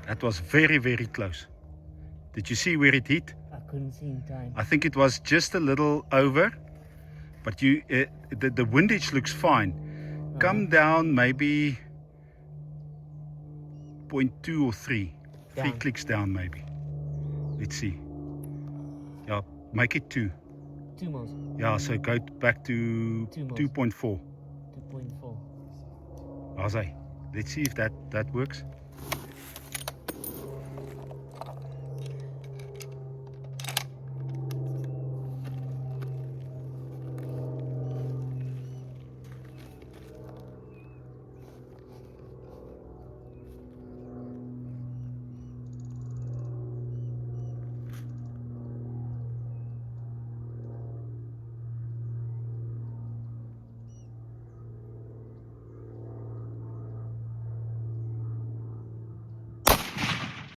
That was very, very close. Did you see where it hit? I couldn't see in time. I think it was just a little over, but the windage looks fine. Come down maybe 0.2 or 3. Three Down. clicks down maybe. Let's see. Yeah, make it 2. 2 mils. Yeah, so go back to 2 mils. 2.4. 2.4. Let's see if that works.